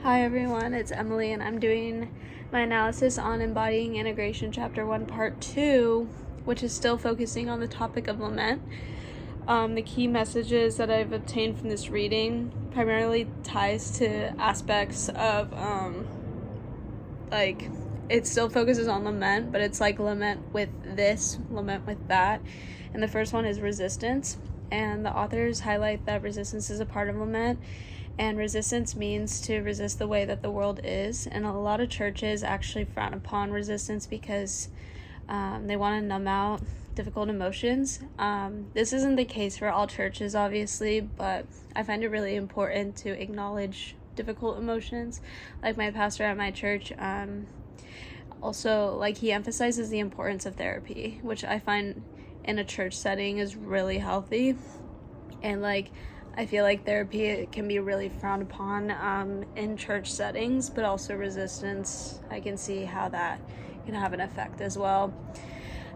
Hi everyone, it's Emily and I'm doing my analysis on Embodying Integration Chapter 1 Part 2, which is still focusing on the topic of lament. The key messages that I've obtained from this reading primarily ties to aspects of, it still focuses on lament, but it's like lament with this, lament with that. And the first one is resistance. And the authors highlight that resistance is a part of lament. And resistance means to resist the way that the world is. And a lot of churches actually frown upon resistance because they want to numb out difficult emotions. This isn't the case for all churches, obviously, but I find it really important to acknowledge difficult emotions. Like my pastor at my church, also, he emphasizes the importance of therapy, which I find in a church setting is really healthy. And I feel like therapy can be really frowned upon in church settings, but also resistance, I can see how that can have an effect as well.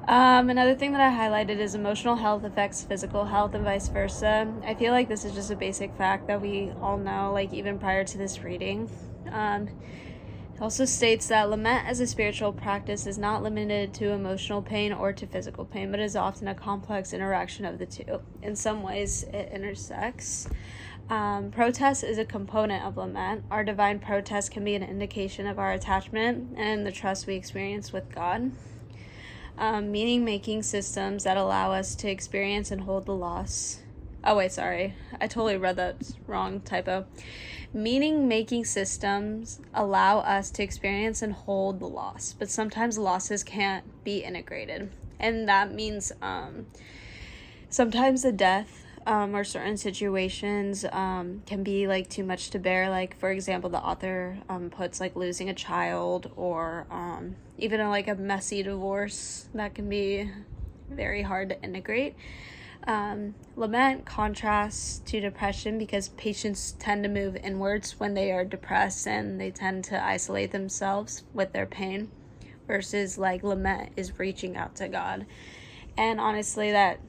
Another thing that I highlighted is emotional health affects physical health and vice versa. I feel like this is just a basic fact that we all know, even prior to this reading. It also states that lament as a spiritual practice is not limited to emotional pain or to physical pain, but is often a complex interaction of the two. In some ways, it intersects. Protest is a component of lament. Our divine protest can be an indication of our attachment and the trust we experience with God. Meaning-making systems that allow us to experience and hold the loss. Oh, wait, sorry. I totally read that wrong, typo. Meaning-making systems allow us to experience and hold the loss, but sometimes losses can't be integrated. And that means sometimes the death or certain situations can be too much to bear. For example, the author puts losing a child or even a messy divorce that can be very hard to integrate. Lament contrasts to depression because patients tend to move inwards when they are depressed and they tend to isolate themselves with their pain, versus lament is reaching out to God. And honestly, that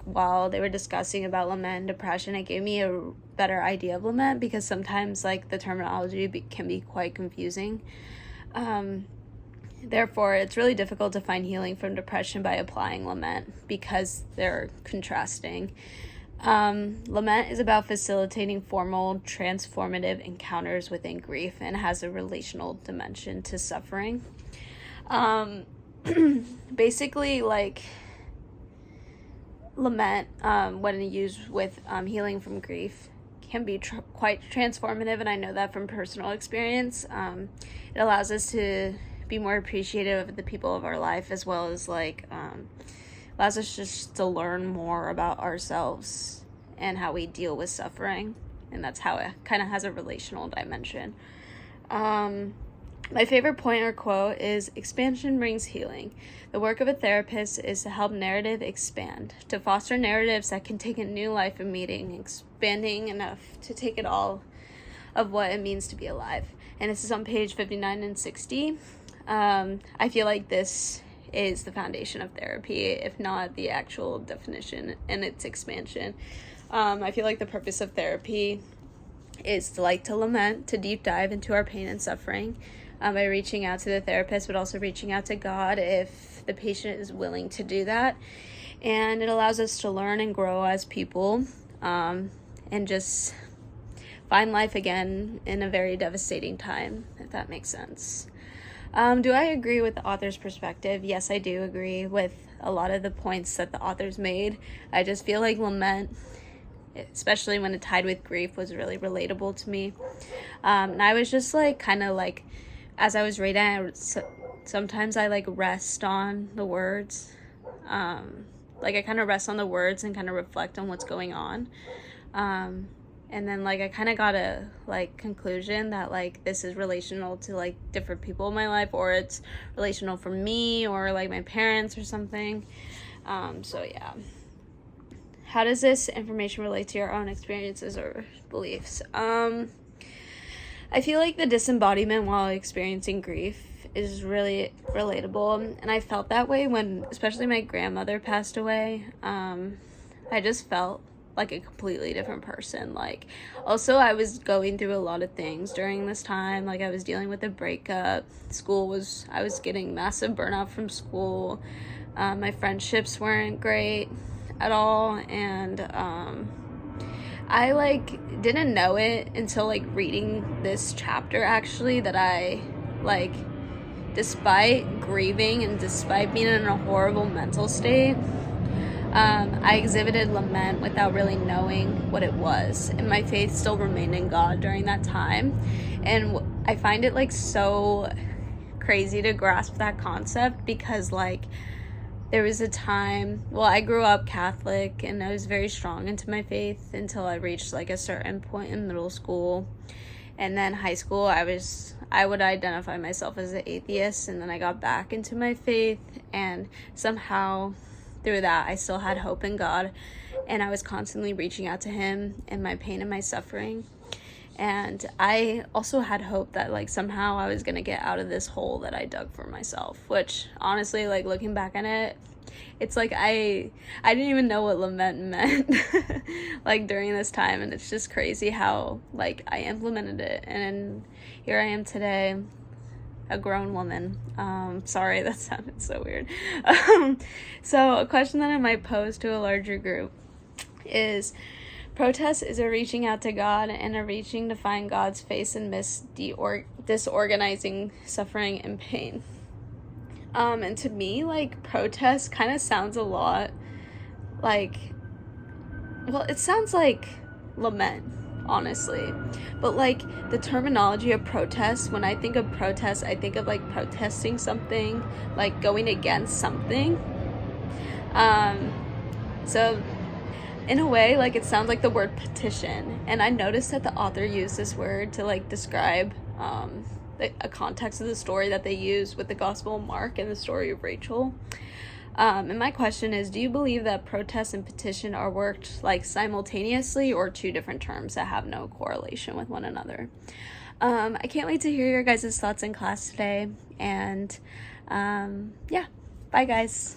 while they were discussing about lament and depression, it gave me a better idea of lament because sometimes the terminology can be quite confusing. Therefore, it's really difficult to find healing from depression by applying lament because they're contrasting. Lament is about facilitating formal, transformative encounters within grief and has a relational dimension to suffering. Basically, lament, when used with healing from grief, can be quite transformative, and I know that from personal experience. It allows us to be more appreciative of the people of our life, as well as allows us just to learn more about ourselves and how we deal with suffering, and that's how it kind of has a relational dimension. My favorite point or quote is, "Expansion brings healing. The work of a therapist is to help narrative expand, to foster narratives that can take a new life and meaning, expanding enough to take it all of what it means to be alive." And this is on page 59 and 60. I feel like this is the foundation of therapy, if not the actual definition and its expansion. I feel like the purpose of therapy is to lament, to deep dive into our pain and suffering by reaching out to the therapist, but also reaching out to God if the patient is willing to do that. And it allows us to learn and grow as people and just find life again in a very devastating time, if that makes sense. Do I agree with the author's perspective? Yes, I do agree with a lot of the points that the authors made. I just feel like lament, especially when it tied with grief, was really relatable to me. And I was just as I was reading, sometimes I rest on the words. I kind of rest on the words and kind of reflect on what's going on. And then I kind of got a conclusion that this is relational to different people in my life, or it's relational for me or my parents or something. So yeah. How does this information relate to your own experiences or beliefs? I feel like the disembodiment while experiencing grief is really relatable, and I felt that way when especially my grandmother passed away. I just felt like a completely different person. Like, also, I was going through a lot of things during this time. Like, I was dealing with a breakup. I was getting massive burnout from school. My friendships weren't great at all, and I like didn't know it until like reading this chapter, actually, that I like, despite grieving and despite being in a horrible mental state, I exhibited lament without really knowing what it was, and my faith still remained in God during that time. And I find it like so crazy to grasp that concept, because like there was a time, well, I grew up Catholic and I was very strong into my faith until I reached like a certain point in middle school. And then high school, I would identify myself as an atheist, and then I got back into my faith, and somehow through that I still had hope in God, and I was constantly reaching out to him in my pain and my suffering. And I also had hope that like somehow I was gonna get out of this hole that I dug for myself, which honestly, like looking back on it, it's like I didn't even know what lament meant like during this time. And it's just crazy how like I implemented it, and here I am today, a grown woman. Sorry, that sounded so weird. So a question that I might pose to a larger group is, protest is a reaching out to God and a reaching to find God's face amidst disorganizing suffering and pain. And to me, like, protest kind of sounds a lot like, well, it sounds like lament, honestly. But like the terminology of protest, when I think of protest, I think of like protesting something, like going against something. So in a way, like, it sounds like the word petition. And I noticed that the author used this word to like describe a context of the story that they use with the Gospel of Mark and the story of Rachel. And my question is, do you believe that protest and petition are worked like simultaneously, or two different terms that have no correlation with one another? I can't wait to hear your guys' thoughts in class today. And yeah, bye guys.